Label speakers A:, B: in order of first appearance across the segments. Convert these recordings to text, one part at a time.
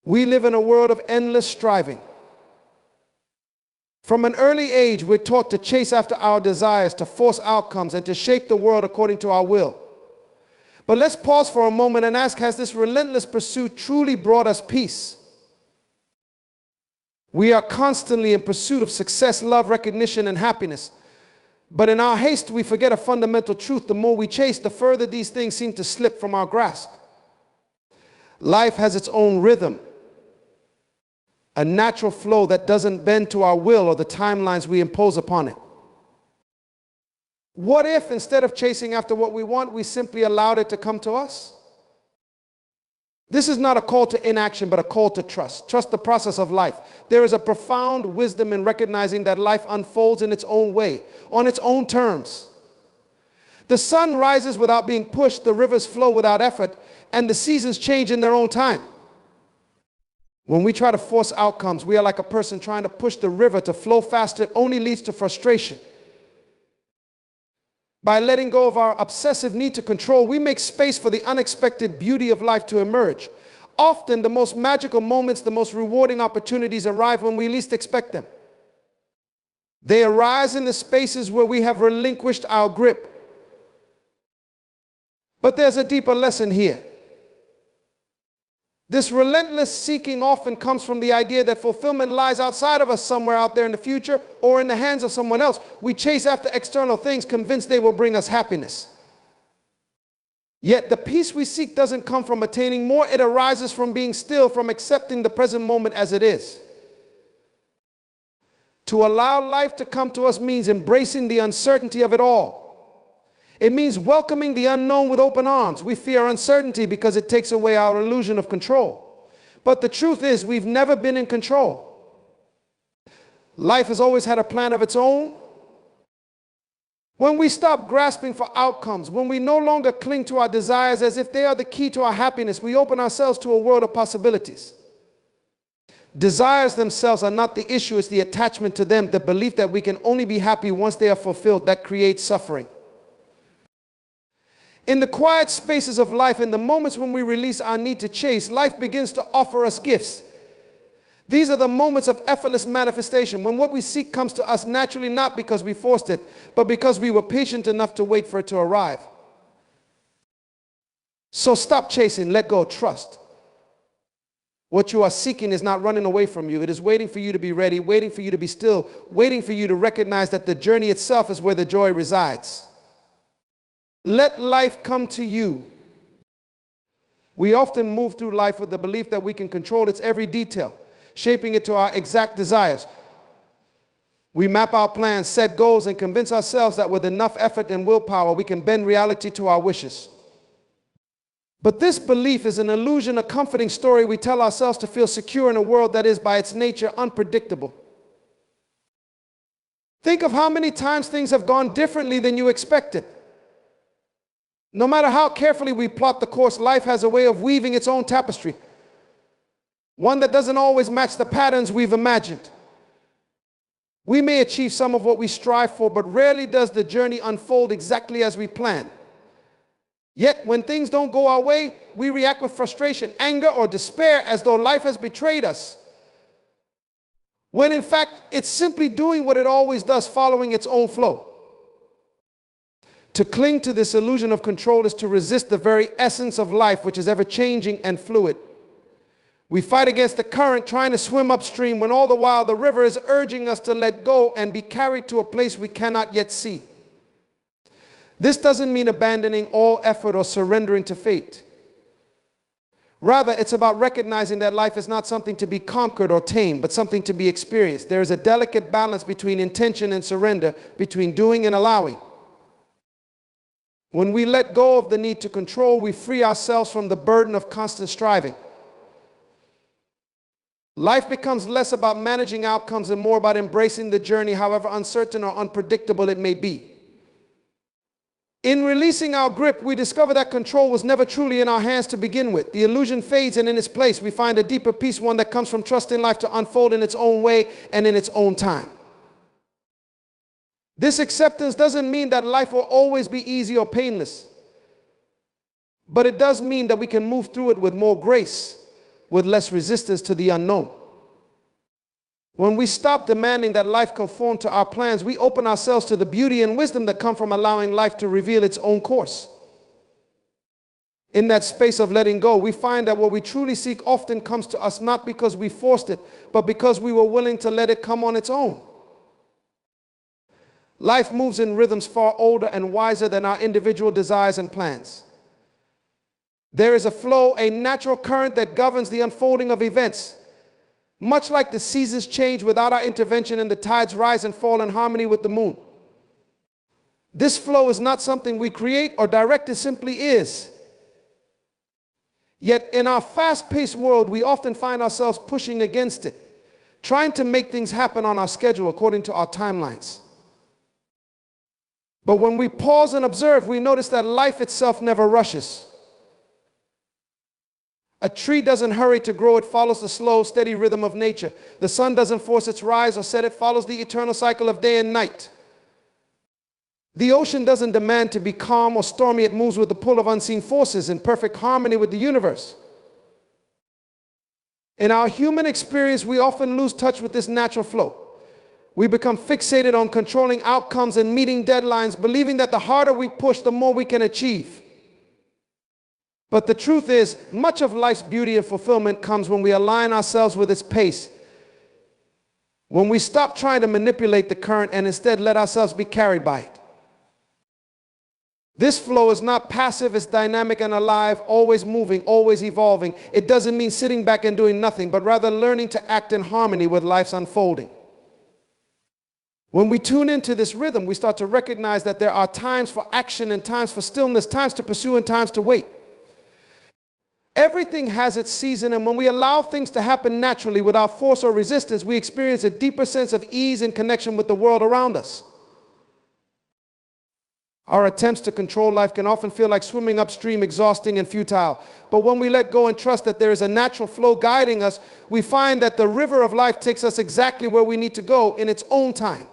A: We live in a world of endless striving. From an early age, we're taught to chase after our desires, to force outcomes, and to shape the world according to our will. But let's pause for a moment and ask, has this relentless pursuit truly brought us peace? We are constantly in pursuit of success, love, recognition, and happiness. But in our haste, we forget a fundamental truth. The more we chase, the further these things seem to slip from our grasp. Life has its own rhythm, a natural flow that doesn't bend to our will or the timelines we impose upon it. What if, instead of chasing after what we want, we simply allowed it to come to us? This is not a call to inaction, but a call to trust. Trust the process of life. There is a profound wisdom in recognizing that life unfolds in its own way, on its own terms. The sun rises without being pushed, the rivers flow without effort, and the seasons change in their own time. When we try to force outcomes, we are like a person trying to push the river to flow faster. It only leads to frustration. By letting go of our obsessive need to control, we make space for the unexpected beauty of life to emerge. Often, the most magical moments, the most rewarding opportunities arrive when we least expect them. They arise in the spaces where we have relinquished our grip. But there's a deeper lesson here. This relentless seeking often comes from the idea that fulfillment lies outside of us, somewhere out there in the future or in the hands of someone else. We chase after external things, convinced they will bring us happiness. Yet the peace we seek doesn't come from attaining more. It arises from being still, from accepting the present moment as it is. To allow life to come to us means embracing the uncertainty of it all. It means welcoming the unknown with open arms. We fear uncertainty because it takes away our illusion of control. But the truth is, we've never been in control. Life has always had a plan of its own. When we stop grasping for outcomes, when we no longer cling to our desires as if they are the key to our happiness, we open ourselves to a world of possibilities. Desires themselves are not the issue, it's the attachment to them, the belief that we can only be happy once they are fulfilled, that creates suffering. In the quiet spaces of life, in the moments when we release our need to chase, life begins to offer us gifts. These are the moments of effortless manifestation, when what we seek comes to us naturally, not because we forced it, but because we were patient enough to wait for it to arrive. So stop chasing, let go, trust. What you are seeking is not running away from you. It is waiting for you to be ready, waiting for you to be still, waiting for you to recognize that the journey itself is where the joy resides. Let life come to you. We often move through life with the belief that we can control its every detail, shaping it to our exact desires. We map our plans, set goals, and convince ourselves that with enough effort and willpower, we can bend reality to our wishes. But this belief is an illusion, a comforting story we tell ourselves to feel secure in a world that is, by its nature, unpredictable. Think of how many times things have gone differently than you expected. No matter how carefully we plot the course, life has a way of weaving its own tapestry, one that doesn't always match the patterns we've imagined. We may achieve some of what we strive for, but rarely does the journey unfold exactly as we plan. Yet, when things don't go our way, we react with frustration, anger, or despair, as though life has betrayed us. When in fact, it's simply doing what it always does, following its own flow. To cling to this illusion of control is to resist the very essence of life, which is ever-changing and fluid. We fight against the current, trying to swim upstream, when all the while the river is urging us to let go and be carried to a place we cannot yet see. This doesn't mean abandoning all effort or surrendering to fate. Rather, it's about recognizing that life is not something to be conquered or tamed, but something to be experienced. There is a delicate balance between intention and surrender, between doing and allowing. When we let go of the need to control, we free ourselves from the burden of constant striving. Life becomes less about managing outcomes and more about embracing the journey, however uncertain or unpredictable it may be. In releasing our grip, we discover that control was never truly in our hands to begin with. The illusion fades, and in its place, we find a deeper peace, one that comes from trusting life to unfold in its own way and in its own time. This acceptance doesn't mean that life will always be easy or painless, but it does mean that we can move through it with more grace, with less resistance to the unknown. When we stop demanding that life conform to our plans, we open ourselves to the beauty and wisdom that come from allowing life to reveal its own course. In that space of letting go, we find that what we truly seek often comes to us not because we forced it, but because we were willing to let it come on its own. Life moves in rhythms far older and wiser than our individual desires and plans. There is a flow, a natural current that governs the unfolding of events. Much like the seasons change without our intervention and the tides rise and fall in harmony with the moon. This flow is not something we create or direct, it simply is. Yet in our fast-paced world, we often find ourselves pushing against it, trying to make things happen on our schedule according to our timelines. But when we pause and observe, we notice that life itself never rushes. A tree doesn't hurry to grow, it follows the slow, steady rhythm of nature. The sun doesn't force its rise or set, it follows the eternal cycle of day and night. The ocean doesn't demand to be calm or stormy, it moves with the pull of unseen forces in perfect harmony with the universe. In our human experience, we often lose touch with this natural flow. We become fixated on controlling outcomes and meeting deadlines, believing that the harder we push, the more we can achieve. But the truth is, much of life's beauty and fulfillment comes when we align ourselves with its pace. When we stop trying to manipulate the current and instead let ourselves be carried by it. This flow is not passive, it's dynamic and alive, always moving, always evolving. It doesn't mean sitting back and doing nothing, but rather learning to act in harmony with life's unfolding. When we tune into this rhythm, we start to recognize that there are times for action and times for stillness, times to pursue and times to wait. Everything has its season, and when we allow things to happen naturally without force or resistance, we experience a deeper sense of ease and connection with the world around us. Our attempts to control life can often feel like swimming upstream, exhausting and futile. But when we let go and trust that there is a natural flow guiding us, we find that the river of life takes us exactly where we need to go in its own time.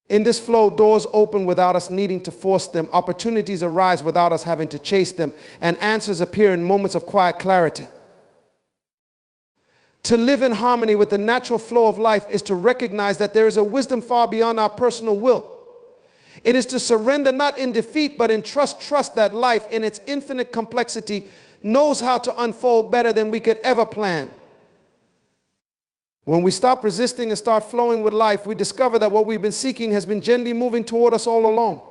A: In this flow, doors open without us needing to force them, opportunities arise without us having to chase them, and answers appear in moments of quiet clarity. To live in harmony with the natural flow of life is to recognize that there is a wisdom far beyond our personal will. It is to surrender not in defeat, but in trust that life, in its infinite complexity, knows how to unfold better than we could ever plan. When we stop resisting and start flowing with life, we discover that what we've been seeking has been gently moving toward us all along.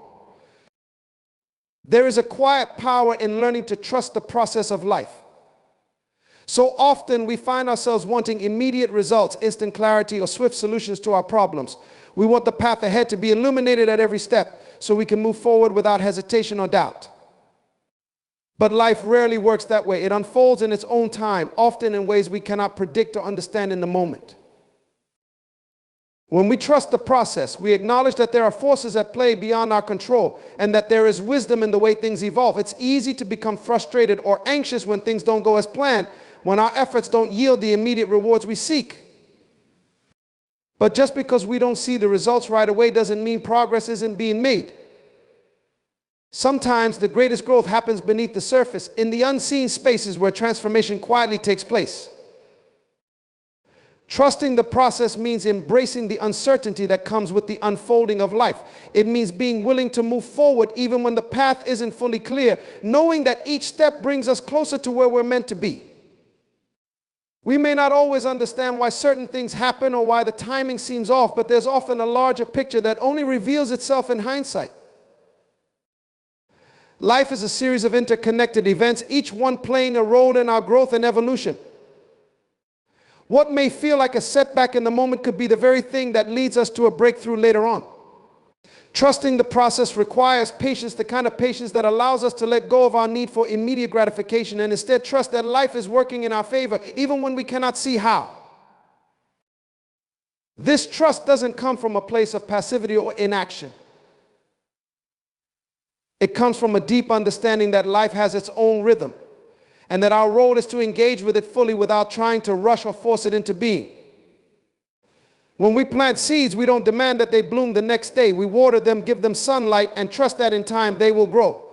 A: There is a quiet power in learning to trust the process of life. So often we find ourselves wanting immediate results, instant clarity, or swift solutions to our problems. We want the path ahead to be illuminated at every step so we can move forward without hesitation or doubt. But life rarely works that way. It unfolds in its own time, often in ways we cannot predict or understand in the moment. When we trust the process, we acknowledge that there are forces at play beyond our control and that there is wisdom in the way things evolve. It's easy to become frustrated or anxious when things don't go as planned, when our efforts don't yield the immediate rewards we seek. But just because we don't see the results right away doesn't mean progress isn't being made. Sometimes the greatest growth happens beneath the surface, in the unseen spaces where transformation quietly takes place. Trusting the process means embracing the uncertainty that comes with the unfolding of life. It means being willing to move forward even when the path isn't fully clear, knowing that each step brings us closer to where we're meant to be. We may not always understand why certain things happen or why the timing seems off, but there's often a larger picture that only reveals itself in hindsight. Life is a series of interconnected events, each one playing a role in our growth and evolution. What may feel like a setback in the moment could be the very thing that leads us to a breakthrough later on. Trusting the process requires patience, the kind of patience that allows us to let go of our need for immediate gratification and instead trust that life is working in our favor, even when we cannot see how. This trust doesn't come from a place of passivity or inaction. It comes from a deep understanding that life has its own rhythm and that our role is to engage with it fully without trying to rush or force it into being. When we plant seeds, we don't demand that they bloom the next day. We water them, give them sunlight, and trust that in time they will grow.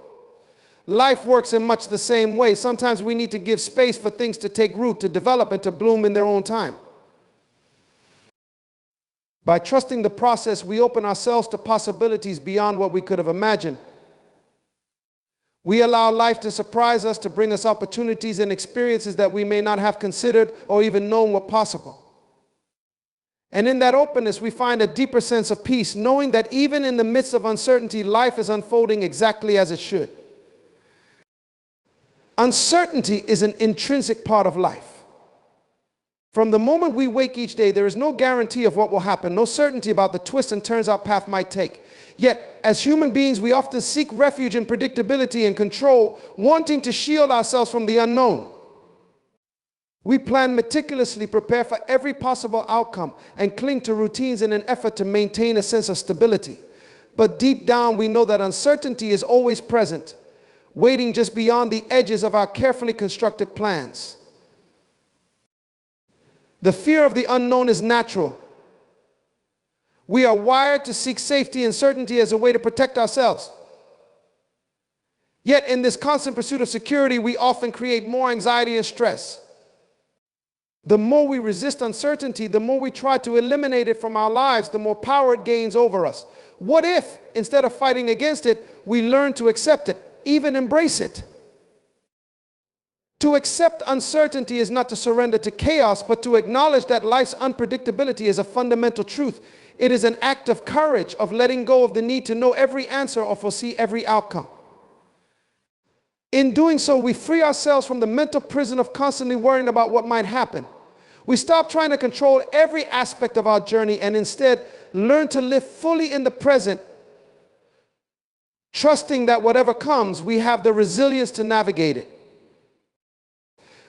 A: Life works in much the same way. Sometimes we need to give space for things to take root, to develop, and to bloom in their own time. By trusting the process, we open ourselves to possibilities beyond what we could have imagined. We allow life to surprise us, to bring us opportunities and experiences that we may not have considered or even known were possible. And in that openness, we find a deeper sense of peace, knowing that even in the midst of uncertainty, life is unfolding exactly as it should. Uncertainty is an intrinsic part of life. From the moment we wake each day, there is no guarantee of what will happen, no certainty about the twists and turns our path might take. Yet, as human beings, we often seek refuge in predictability and control, wanting to shield ourselves from the unknown. We plan meticulously, prepare for every possible outcome, and cling to routines in an effort to maintain a sense of stability. But deep down, we know that uncertainty is always present, waiting just beyond the edges of our carefully constructed plans. The fear of the unknown is natural. We are wired to seek safety and certainty as a way to protect ourselves. Yet in this constant pursuit of security, we often create more anxiety and stress. The more we resist uncertainty, the more we try to eliminate it from our lives, the more power it gains over us. What if, instead of fighting against it, we learn to accept it, even embrace it? To accept uncertainty is not to surrender to chaos, but to acknowledge that life's unpredictability is a fundamental truth. It is an act of courage, of letting go of the need to know every answer or foresee every outcome. In doing so, we free ourselves from the mental prison of constantly worrying about what might happen. We stop trying to control every aspect of our journey and instead learn to live fully in the present, trusting that whatever comes, we have the resilience to navigate it.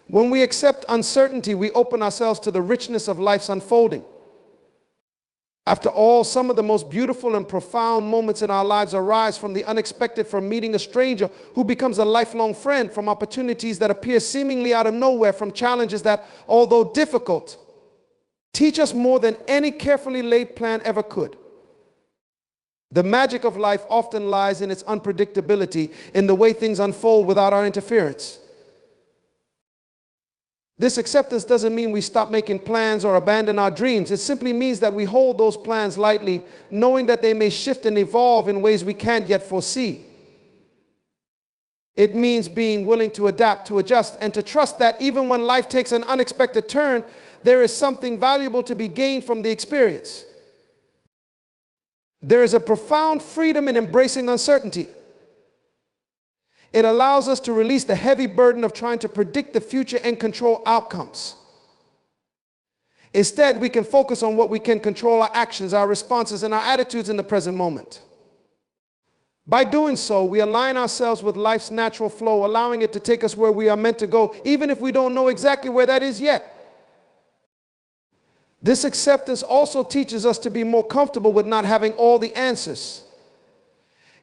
A: When we accept uncertainty, we open ourselves to the richness of life's unfolding. After all, some of the most beautiful and profound moments in our lives arise from the unexpected, from meeting a stranger who becomes a lifelong friend, from opportunities that appear seemingly out of nowhere, from challenges that, although difficult, teach us more than any carefully laid plan ever could. The magic of life often lies in its unpredictability, in the way things unfold without our interference. This acceptance doesn't mean we stop making plans or abandon our dreams. It simply means that we hold those plans lightly, knowing that they may shift and evolve in ways we can't yet foresee. It means being willing to adapt, to adjust, and to trust that even when life takes an unexpected turn, there is something valuable to be gained from the experience. There is a profound freedom in embracing uncertainty. It allows us to release the heavy burden of trying to predict the future and control outcomes. Instead, we can focus on what we can control: our actions, our responses, and our attitudes in the present moment. By doing so, we align ourselves with life's natural flow, allowing it to take us where we are meant to go, even if we don't know exactly where that is yet. This acceptance also teaches us to be more comfortable with not having all the answers.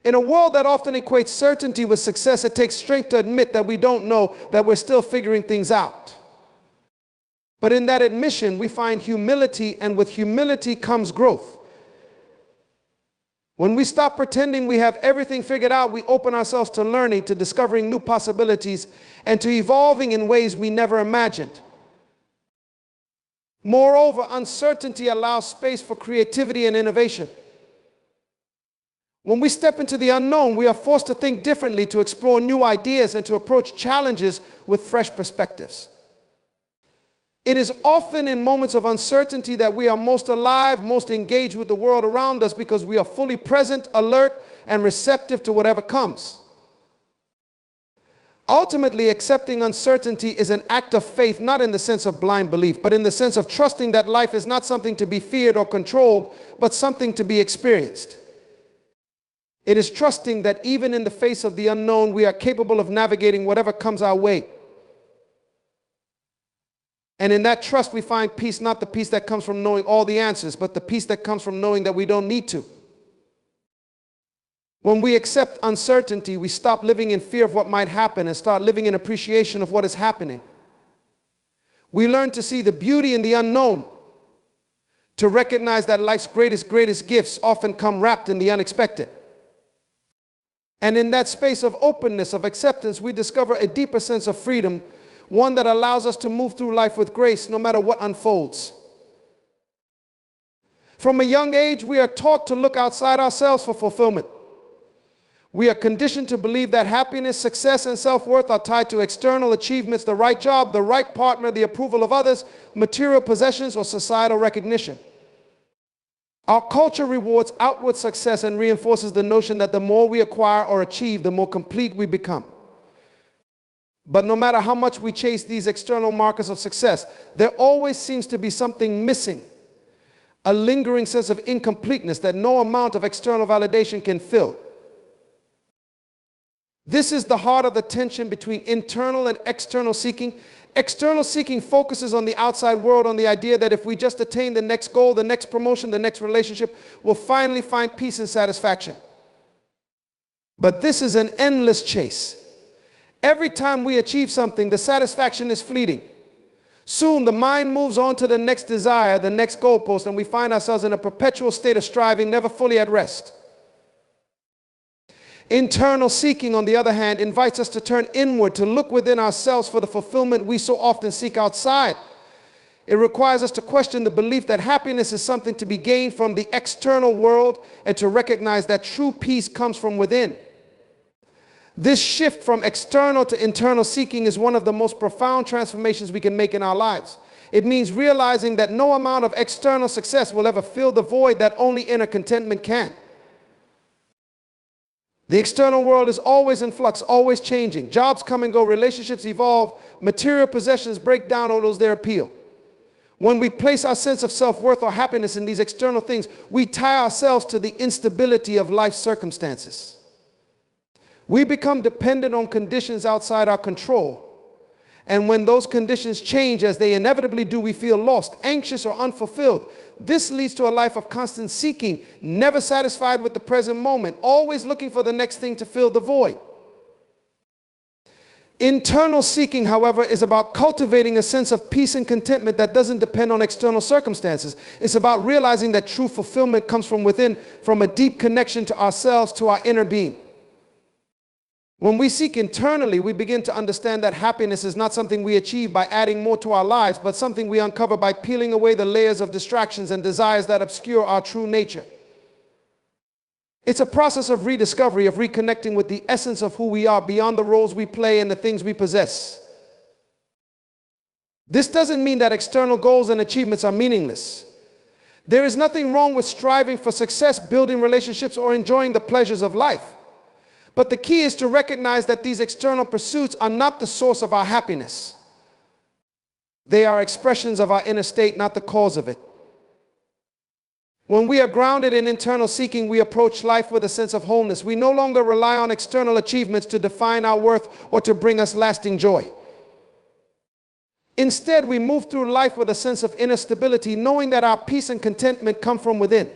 A: In a world that often equates certainty with success, it takes strength to admit that we don't know, that we're still figuring things out. But in that admission, we find humility, and with humility comes growth. When we stop pretending we have everything figured out, we open ourselves to learning, to discovering new possibilities, and to evolving in ways we never imagined. Moreover, uncertainty allows space for creativity and innovation. When we step into the unknown, we are forced to think differently, to explore new ideas, and to approach challenges with fresh perspectives. It is often in moments of uncertainty that we are most alive, most engaged with the world around us, because we are fully present, alert, and receptive to whatever comes. Ultimately, accepting uncertainty is an act of faith, not in the sense of blind belief, but in the sense of trusting that life is not something to be feared or controlled, but something to be experienced. It is trusting that even in the face of the unknown, we are capable of navigating whatever comes our way. And in that trust, we find peace, not the peace that comes from knowing all the answers, but the peace that comes from knowing that we don't need to. When we accept uncertainty, we stop living in fear of what might happen and start living in appreciation of what is happening. We learn to see the beauty in the unknown, to recognize that life's greatest gifts often come wrapped in the unexpected. And in that space of openness, of acceptance, we discover a deeper sense of freedom, one that allows us to move through life with grace no matter what unfolds. From a young age, we are taught to look outside ourselves for fulfillment. We are conditioned to believe that happiness, success, and self-worth are tied to external achievements, the right job, the right partner, the approval of others, material possessions, or societal recognition. Our culture rewards outward success and reinforces the notion that the more we acquire or achieve, the more complete we become. But no matter how much we chase these external markers of success, there always seems to be something missing, a lingering sense of incompleteness that no amount of external validation can fill. This is the heart of the tension between internal and external seeking. External seeking focuses on the outside world, on the idea that if we just attain the next goal, the next promotion, the next relationship, we'll finally find peace and satisfaction. But this is an endless chase. Every time we achieve something, the satisfaction is fleeting. Soon the mind moves on to the next desire, the next goalpost, and we find ourselves in a perpetual state of striving, never fully at rest. Internal seeking, on the other hand, invites us to turn inward, to look within ourselves for the fulfillment we so often seek outside. It requires us to question the belief that happiness is something to be gained from the external world and to recognize that true peace comes from within. This shift from external to internal seeking is one of the most profound transformations we can make in our lives. It means realizing that no amount of external success will ever fill the void that only inner contentment can. The external world is always in flux, always changing. Jobs come and go, relationships evolve, material possessions break down or lose their appeal. When we place our sense of self-worth or happiness in these external things, we tie ourselves to the instability of life's circumstances. We become dependent on conditions outside our control. And when those conditions change, as they inevitably do, we feel lost, anxious, or unfulfilled. This leads to a life of constant seeking, never satisfied with the present moment, always looking for the next thing to fill the void. Internal seeking, however, is about cultivating a sense of peace and contentment that doesn't depend on external circumstances. It's about realizing that true fulfillment comes from within, from a deep connection to ourselves, to our inner being. When we seek internally, we begin to understand that happiness is not something we achieve by adding more to our lives, but something we uncover by peeling away the layers of distractions and desires that obscure our true nature. It's a process of rediscovery, of reconnecting with the essence of who we are beyond the roles we play and the things we possess. This doesn't mean that external goals and achievements are meaningless. There is nothing wrong with striving for success, building relationships, or enjoying the pleasures of life. But the key is to recognize that these external pursuits are not the source of our happiness. They are expressions of our inner state, not the cause of it. When we are grounded in internal seeking, we approach life with a sense of wholeness. We no longer rely on external achievements to define our worth or to bring us lasting joy. Instead, we move through life with a sense of inner stability, knowing that our peace and contentment come from within.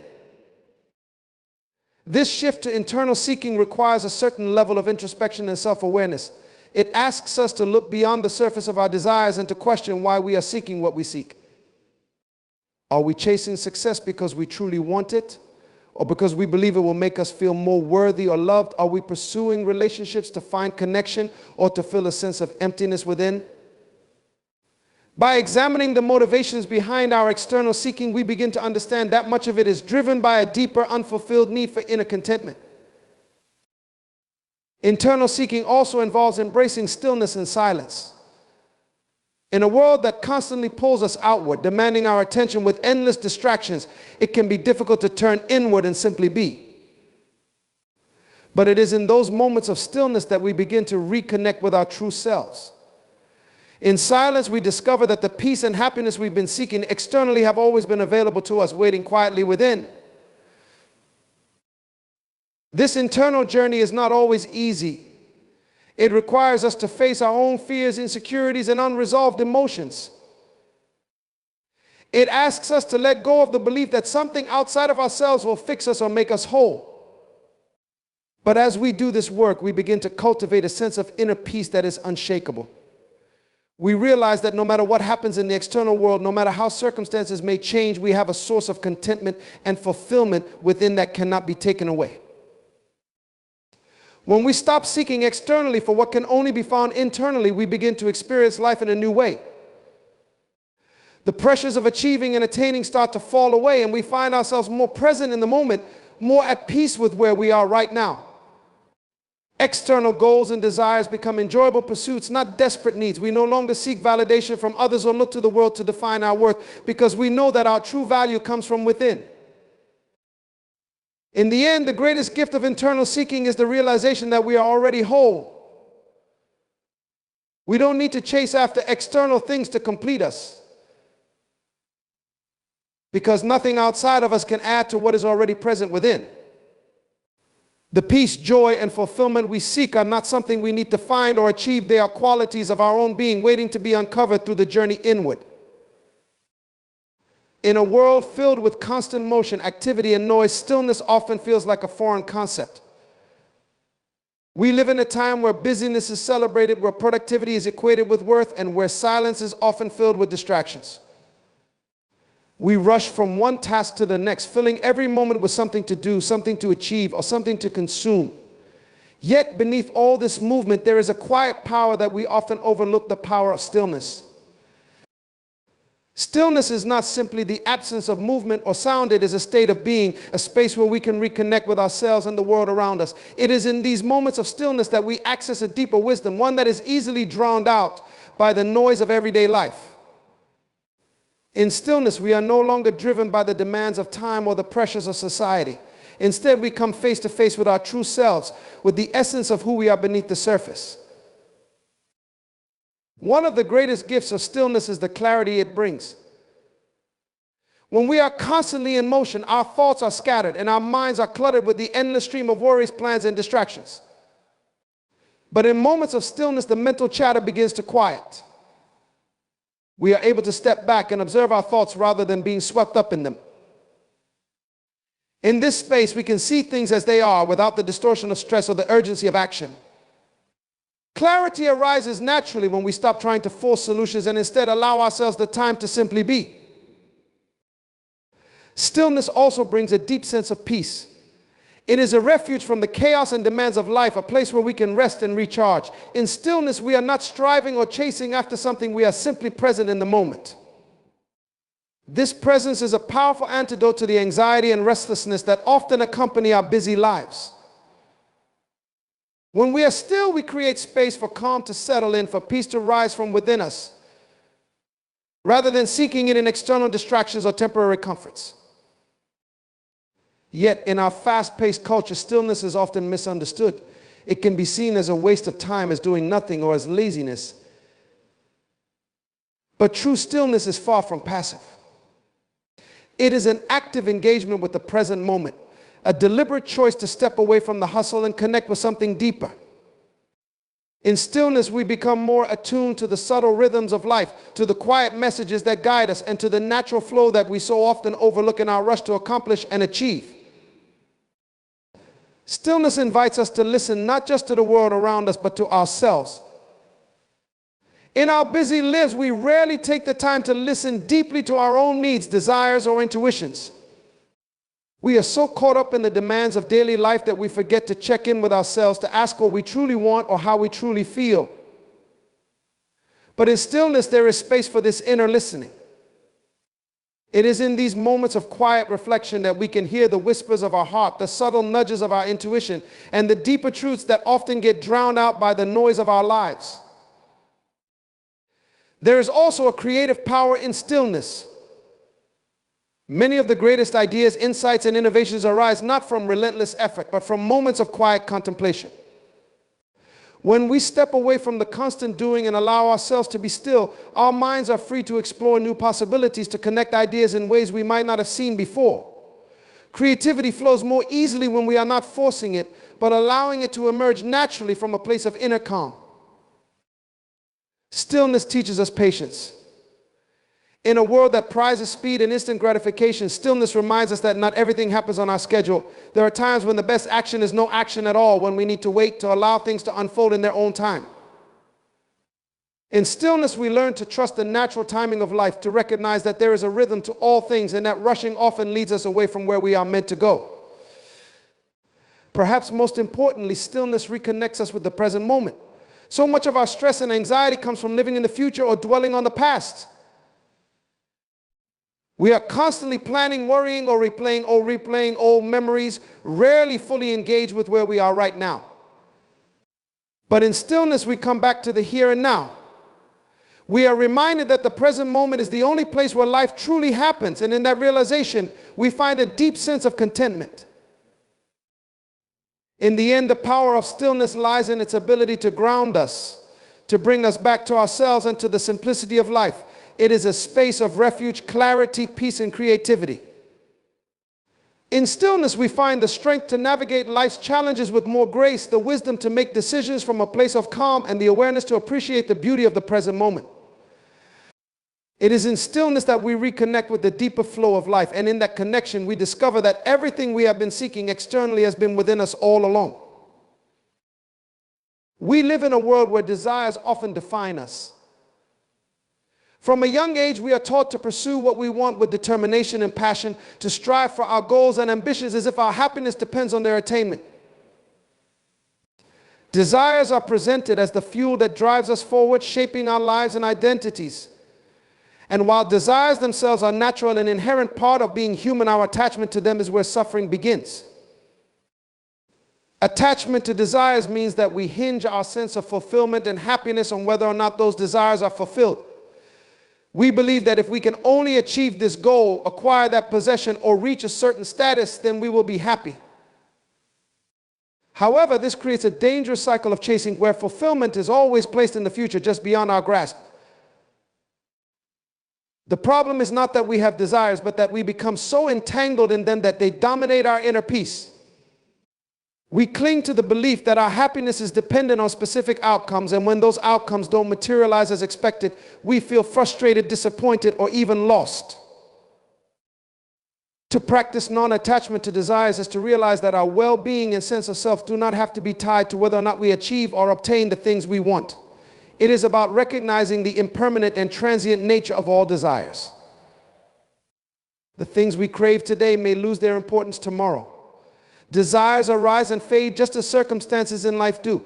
A: This shift to internal seeking requires a certain level of introspection and self-awareness. It asks us to look beyond the surface of our desires and to question why we are seeking what we seek. Are we chasing success because we truly want it, or because we believe it will make us feel more worthy or loved? Are we pursuing relationships to find connection or to feel a sense of emptiness within? By examining the motivations behind our external seeking, we begin to understand that much of it is driven by a deeper, unfulfilled need for inner contentment. Internal seeking also involves embracing stillness and silence. In a world that constantly pulls us outward, demanding our attention with endless distractions, it can be difficult to turn inward and simply be. But it is in those moments of stillness that we begin to reconnect with our true selves. In silence, we discover that the peace and happiness we've been seeking externally have always been available to us, waiting quietly within. This internal journey is not always easy. It requires us to face our own fears, insecurities, and unresolved emotions. It asks us to let go of the belief that something outside of ourselves will fix us or make us whole. But as we do this work, we begin to cultivate a sense of inner peace that is unshakable. We realize that no matter what happens in the external world, no matter how circumstances may change, we have a source of contentment and fulfillment within that cannot be taken away. When we stop seeking externally for what can only be found internally, we begin to experience life in a new way. The pressures of achieving and attaining start to fall away, and we find ourselves more present in the moment, more at peace with where we are right now. External goals and desires become enjoyable pursuits, not desperate needs. We no longer seek validation from others or look to the world to define our worth, because we know that our true value comes from within. In the end, the greatest gift of internal seeking is the realization that we are already whole. We don't need to chase after external things to complete us, because nothing outside of us can add to what is already present within. The peace, joy, and fulfillment we seek are not something we need to find or achieve. They are qualities of our own being, waiting to be uncovered through the journey inward. In a world filled with constant motion, activity, and noise, stillness often feels like a foreign concept. We live in a time where busyness is celebrated, where productivity is equated with worth, and where silence is often filled with distractions. We rush from one task to the next, filling every moment with something to do, something to achieve, or something to consume. Yet beneath all this movement, there is a quiet power that we often overlook, the power of stillness. Stillness is not simply the absence of movement or sound. It is a state of being, a space where we can reconnect with ourselves and the world around us. It is in these moments of stillness that we access a deeper wisdom, one that is easily drowned out by the noise of everyday life. In stillness, we are no longer driven by the demands of time or the pressures of society. Instead, we come face to face with our true selves, with the essence of who we are beneath the surface. One of the greatest gifts of stillness is the clarity it brings. When we are constantly in motion, our thoughts are scattered and our minds are cluttered with the endless stream of worries, plans, and distractions. But in moments of stillness, the mental chatter begins to quiet. We are able to step back and observe our thoughts rather than being swept up in them. In this space, we can see things as they are without the distortion of stress or the urgency of action. Clarity arises naturally when we stop trying to force solutions and instead allow ourselves the time to simply be. Stillness also brings a deep sense of peace. It is a refuge from the chaos and demands of life, a place where we can rest and recharge. In stillness, we are not striving or chasing after something. We are simply present in the moment. This presence is a powerful antidote to the anxiety and restlessness that often accompany our busy lives. When we are still, we create space for calm to settle in, for peace to rise from within us, rather than seeking it in external distractions or temporary comforts. Yet, in our fast-paced culture, stillness is often misunderstood. It can be seen as a waste of time, as doing nothing, or as laziness. But true stillness is far from passive. It is an active engagement with the present moment, a deliberate choice to step away from the hustle and connect with something deeper. In stillness, we become more attuned to the subtle rhythms of life, to the quiet messages that guide us, and to the natural flow that we so often overlook in our rush to accomplish and achieve. Stillness invites us to listen not just to the world around us, but to ourselves. In our busy lives, we rarely take the time to listen deeply to our own needs, desires, or intuitions. We are so caught up in the demands of daily life that we forget to check in with ourselves, to ask what we truly want or how we truly feel. But in stillness, there is space for this inner listening. It is in these moments of quiet reflection that we can hear the whispers of our heart, the subtle nudges of our intuition, and the deeper truths that often get drowned out by the noise of our lives. There is also a creative power in stillness. Many of the greatest ideas, insights, and innovations arise not from relentless effort, but from moments of quiet contemplation. When we step away from the constant doing and allow ourselves to be still, our minds are free to explore new possibilities, to connect ideas in ways we might not have seen before. Creativity flows more easily when we are not forcing it, but allowing it to emerge naturally from a place of inner calm. Stillness teaches us patience. In a world that prizes speed and instant gratification, stillness reminds us that not everything happens on our schedule. There are times when the best action is no action at all, when we need to wait to allow things to unfold in their own time. In stillness, we learn to trust the natural timing of life, to recognize that there is a rhythm to all things and that rushing often leads us away from where we are meant to go. Perhaps most importantly, stillness reconnects us with the present moment. So much of our stress and anxiety comes from living in the future or dwelling on the past. We are constantly planning, worrying, or replaying old memories, rarely fully engaged with where we are right now. But in stillness, we come back to the here and now. We are reminded that the present moment is the only place where life truly happens, and in that realization, we find a deep sense of contentment. In the end, the power of stillness lies in its ability to ground us, to bring us back to ourselves and to the simplicity of life. It is a space of refuge, clarity, peace, and creativity. In stillness, we find the strength to navigate life's challenges with more grace, the wisdom to make decisions from a place of calm, and the awareness to appreciate the beauty of the present moment. It is in stillness that we reconnect with the deeper flow of life, and in that connection, we discover that everything we have been seeking externally has been within us all along. We live in a world where desires often define us. From a young age, we are taught to pursue what we want with determination and passion, to strive for our goals and ambitions as if our happiness depends on their attainment. Desires are presented as the fuel that drives us forward, shaping our lives and identities. And while desires themselves are natural and inherent part of being human, our attachment to them is where suffering begins. Attachment to desires means that we hinge our sense of fulfillment and happiness on whether or not those desires are fulfilled. We believe that if we can only achieve this goal, acquire that possession, or reach a certain status, then we will be happy. However, this creates a dangerous cycle of chasing where fulfillment is always placed in the future, just beyond our grasp. The problem is not that we have desires, but that we become so entangled in them that they dominate our inner peace. We cling to the belief that our happiness is dependent on specific outcomes, and when those outcomes don't materialize as expected, we feel frustrated, disappointed, or even lost. To practice non-attachment to desires is to realize that our well-being and sense of self do not have to be tied to whether or not we achieve or obtain the things we want. It is about recognizing the impermanent and transient nature of all desires. The things we crave today may lose their importance tomorrow. Desires arise and fade just as circumstances in life do.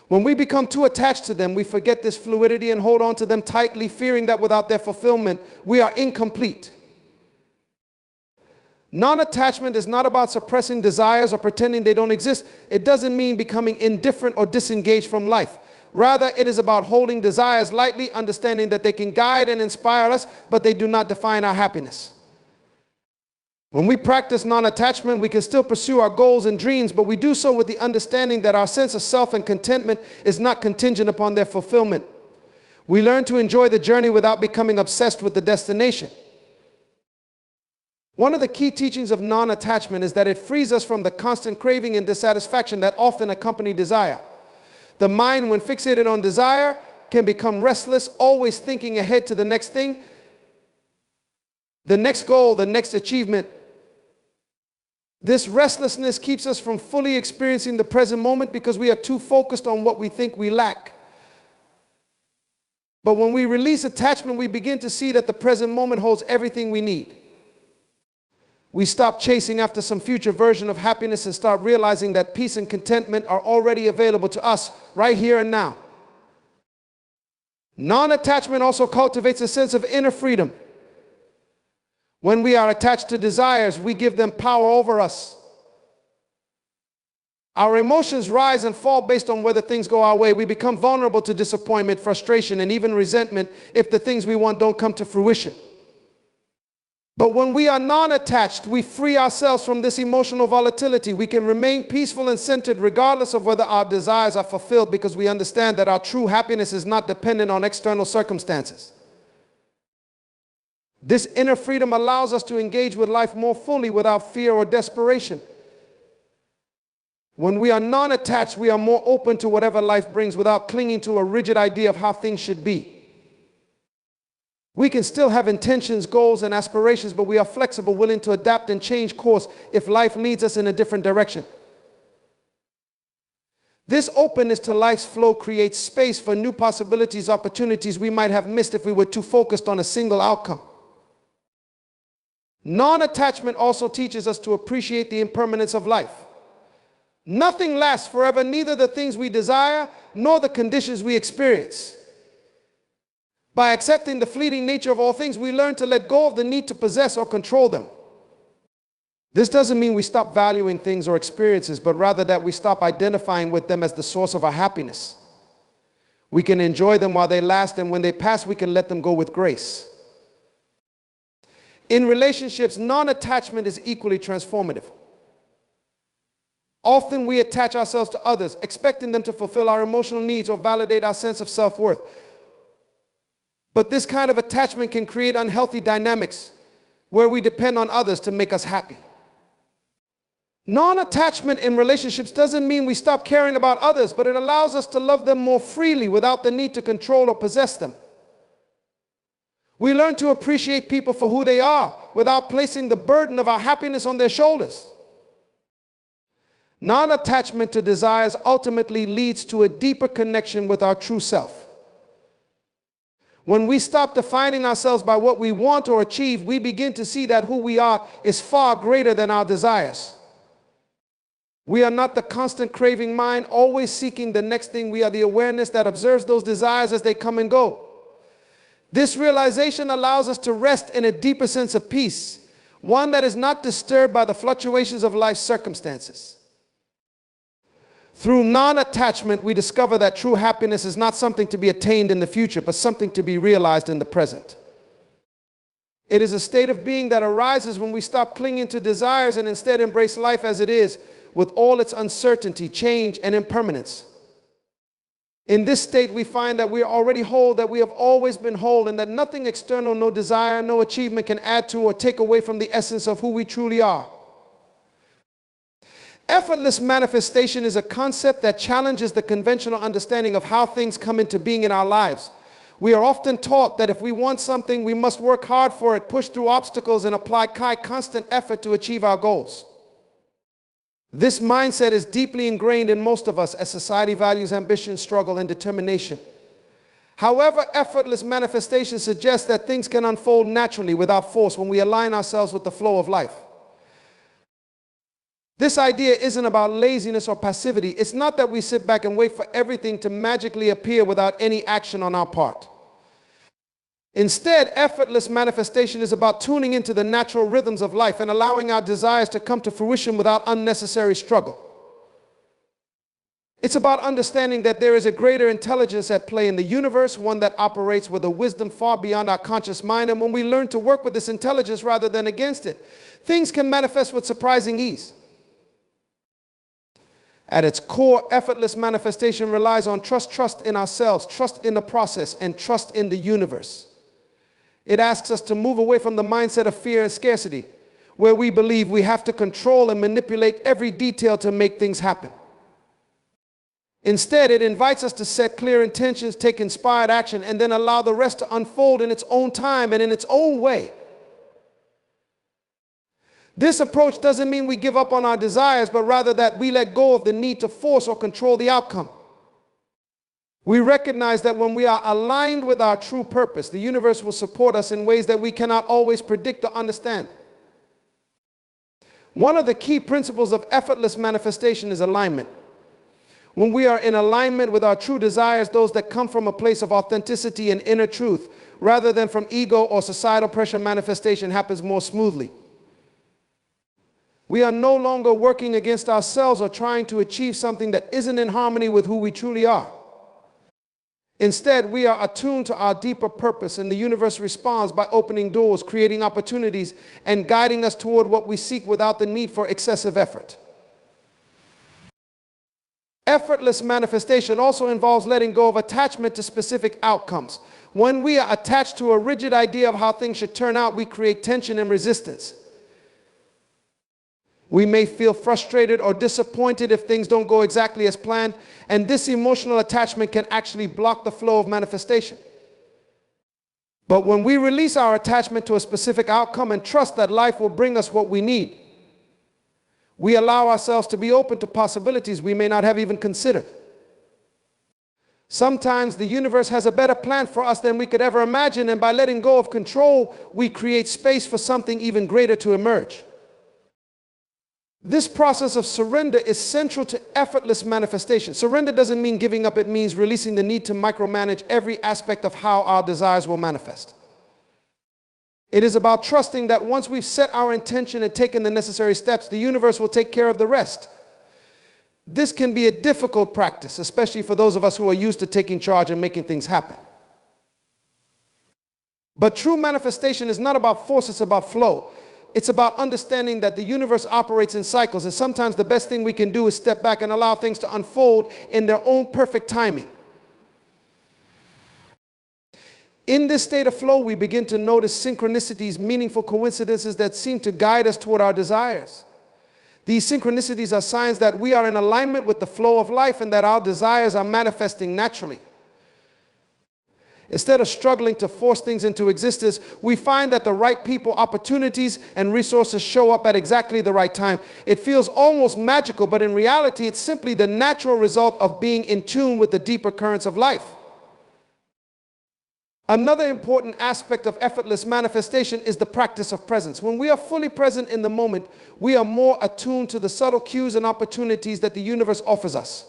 A: When we become too attached to them, we forget this fluidity and hold on to them tightly, fearing that without their fulfillment, we are incomplete. Non-attachment is not about suppressing desires or pretending they don't exist. It doesn't mean becoming indifferent or disengaged from life. Rather, it is about holding desires lightly, understanding that they can guide and inspire us, but they do not define our happiness. When we practice non-attachment, we can still pursue our goals and dreams, but we do so with the understanding that our sense of self and contentment is not contingent upon their fulfillment. We learn to enjoy the journey without becoming obsessed with the destination. One of the key teachings of non-attachment is that it frees us from the constant craving and dissatisfaction that often accompany desire. The mind, when fixated on desire, can become restless, always thinking ahead to the next thing, the next goal, the next achievement. This restlessness keeps us from fully experiencing the present moment because we are too focused on what we think we lack. But when we release attachment, we begin to see that the present moment holds everything we need. We stop chasing after some future version of happiness and start realizing that peace and contentment are already available to us right here and now. Non-attachment also cultivates a sense of inner freedom. When we are attached to desires, we give them power over us. Our emotions rise and fall based on whether things go our way. We become vulnerable to disappointment, frustration, and even resentment if the things we want don't come to fruition. But when we are non-attached, we free ourselves from this emotional volatility. We can remain peaceful and centered regardless of whether our desires are fulfilled, because we understand that our true happiness is not dependent on external circumstances. This inner freedom allows us to engage with life more fully without fear or desperation. When we are non-attached, we are more open to whatever life brings without clinging to a rigid idea of how things should be. We can still have intentions, goals, and aspirations, but we are flexible, willing to adapt and change course if life leads us in a different direction. This openness to life's flow creates space for new possibilities, opportunities we might have missed if we were too focused on a single outcome. Non-attachment also teaches us to appreciate the impermanence of life. Nothing lasts forever, neither the things we desire nor the conditions we experience. By accepting the fleeting nature of all things, we learn to let go of the need to possess or control them. This doesn't mean we stop valuing things or experiences, but rather that we stop identifying with them as the source of our happiness. We can enjoy them while they last, and when they pass, we can let them go with grace. In relationships, non-attachment is equally transformative. Often we attach ourselves to others, expecting them to fulfill our emotional needs or validate our sense of self-worth. But this kind of attachment can create unhealthy dynamics where we depend on others to make us happy. Non-attachment in relationships doesn't mean we stop caring about others, but it allows us to love them more freely without the need to control or possess them. We learn to appreciate people for who they are without placing the burden of our happiness on their shoulders. Non-attachment to desires ultimately leads to a deeper connection with our true self. When we stop defining ourselves by what we want or achieve, we begin to see that who we are is far greater than our desires. We are not the constant craving mind, always seeking the next thing. We are the awareness that observes those desires as they come and go. This realization allows us to rest in a deeper sense of peace, one that is not disturbed by the fluctuations of life's circumstances. Through non-attachment, we discover that true happiness is not something to be attained in the future, but something to be realized in the present. It is a state of being that arises when we stop clinging to desires and instead embrace life as it is, with all its uncertainty, change, and impermanence. In this state, we find that we are already whole, that we have always been whole, and that nothing external, no desire, no achievement can add to or take away from the essence of who we truly are. Effortless manifestation is a concept that challenges the conventional understanding of how things come into being in our lives. We are often taught that if we want something, we must work hard for it, push through obstacles, and apply constant effort to achieve our goals. This mindset is deeply ingrained in most of us as society values ambition, struggle, and determination. However, effortless manifestation suggests that things can unfold naturally without force when we align ourselves with the flow of life. This idea isn't about laziness or passivity. It's not that we sit back and wait for everything to magically appear without any action on our part. Instead, effortless manifestation is about tuning into the natural rhythms of life and allowing our desires to come to fruition without unnecessary struggle. It's about understanding that there is a greater intelligence at play in the universe, one that operates with a wisdom far beyond our conscious mind, and when we learn to work with this intelligence rather than against it, things can manifest with surprising ease. At its core, effortless manifestation relies on trust in ourselves, trust in the process, and trust in the universe. It asks us to move away from the mindset of fear and scarcity, where we believe we have to control and manipulate every detail to make things happen. Instead, it invites us to set clear intentions, take inspired action, and then allow the rest to unfold in its own time and in its own way. This approach doesn't mean we give up on our desires, but rather that we let go of the need to force or control the outcome. We recognize that when we are aligned with our true purpose, the universe will support us in ways that we cannot always predict or understand. One of the key principles of effortless manifestation is alignment. When we are in alignment with our true desires, those that come from a place of authenticity and inner truth, rather than from ego or societal pressure, manifestation happens more smoothly. We are no longer working against ourselves or trying to achieve something that isn't in harmony with who we truly are. Instead, we are attuned to our deeper purpose, and the universe responds by opening doors, creating opportunities, and guiding us toward what we seek without the need for excessive effort. Effortless manifestation also involves letting go of attachment to specific outcomes. When we are attached to a rigid idea of how things should turn out, we create tension and resistance. We may feel frustrated or disappointed if things don't go exactly as planned, and this emotional attachment can actually block the flow of manifestation. But when we release our attachment to a specific outcome and trust that life will bring us what we need, we allow ourselves to be open to possibilities we may not have even considered. Sometimes the universe has a better plan for us than we could ever imagine, and by letting go of control, we create space for something even greater to emerge. This process of surrender is central to effortless manifestation. Surrender doesn't mean giving up, it means releasing the need to micromanage every aspect of how our desires will manifest. It is about trusting that once we've set our intention and taken the necessary steps, the universe will take care of the rest. This can be a difficult practice, especially for those of us who are used to taking charge and making things happen. But true manifestation is not about force, it's about flow. It's about understanding that the universe operates in cycles, and sometimes the best thing we can do is step back and allow things to unfold in their own perfect timing. In this state of flow, we begin to notice synchronicities, meaningful coincidences that seem to guide us toward our desires. These synchronicities are signs that we are in alignment with the flow of life and that our desires are manifesting naturally. Instead of struggling to force things into existence, we find that the right people, opportunities, and resources show up at exactly the right time. It feels almost magical, but in reality, it's simply the natural result of being in tune with the deeper currents of life. Another important aspect of effortless manifestation is the practice of presence. When we are fully present in the moment, we are more attuned to the subtle cues and opportunities that the universe offers us.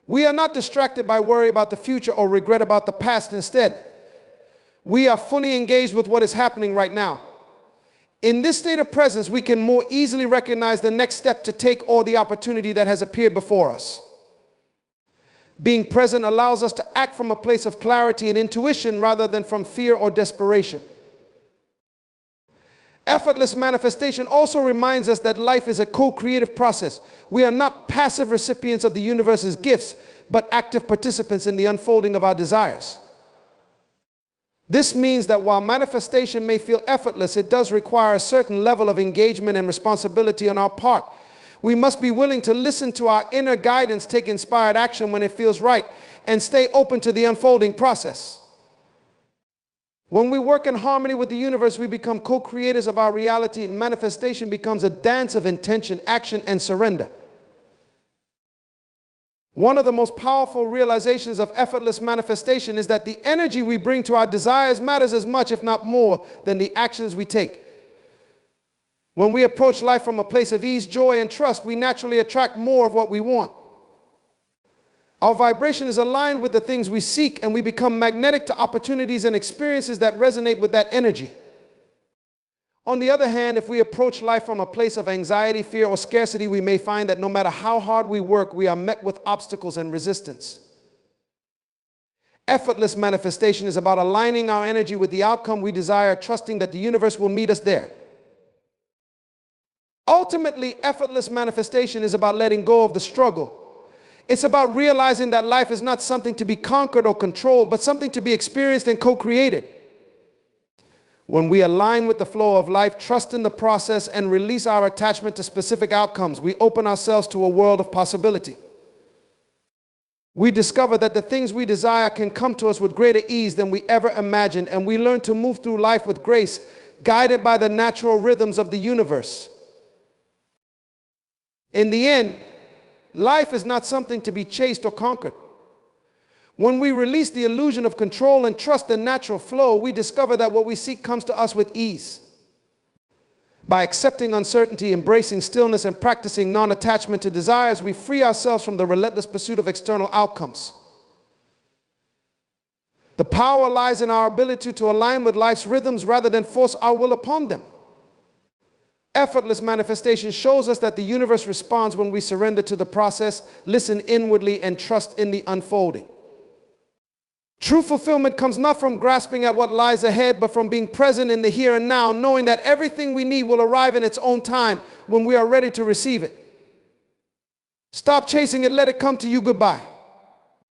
A: We are not distracted by worry about the future or regret about the past. Instead, we are fully engaged with what is happening right now. In this state of presence, we can more easily recognize the next step to take or the opportunity that has appeared before us. Being present allows us to act from a place of clarity and intuition rather than from fear or desperation. Effortless manifestation also reminds us that life is a co-creative process. We are not passive recipients of the universe's gifts, but active participants in the unfolding of our desires. This means that while manifestation may feel effortless, it does require a certain level of engagement and responsibility on our part. We must be willing to listen to our inner guidance, take inspired action when it feels right, and stay open to the unfolding process. When we work in harmony with the universe, we become co-creators of our reality, and manifestation becomes a dance of intention, action, and surrender. One of the most powerful realizations of effortless manifestation is that the energy we bring to our desires matters as much, if not more, than the actions we take. When we approach life from a place of ease, joy, and trust, we naturally attract more of what we want. Our vibration is aligned with the things we seek, and we become magnetic to opportunities and experiences that resonate with that energy. On the other hand, if we approach life from a place of anxiety, fear, or scarcity, we may find that no matter how hard we work, we are met with obstacles and resistance. Effortless manifestation is about aligning our energy with the outcome we desire, trusting that the universe will meet us there. Ultimately, effortless manifestation is about letting go of the struggle. It's about realizing that life is not something to be conquered or controlled, but something to be experienced and co-created. When we align with the flow of life, trust in the process, and release our attachment to specific outcomes, we open ourselves to a world of possibility. We discover that the things we desire can come to us with greater ease than we ever imagined, and we learn to move through life with grace, guided by the natural rhythms of the universe. In the end, life is not something to be chased or conquered. When we release the illusion of control and trust the natural flow, we discover that what we seek comes to us with ease. By accepting uncertainty, embracing stillness, and practicing non-attachment to desires, we free ourselves from the relentless pursuit of external outcomes. The power lies in our ability to align with life's rhythms rather than force our will upon them. Effortless manifestation shows us that the universe responds when we surrender to the process, listen inwardly, and trust in the unfolding. True fulfillment comes not from grasping at what lies ahead, but from being present in the here and now, knowing that everything we need will arrive in its own time when we are ready to receive it. Stop chasing it, let it come to you. Goodbye.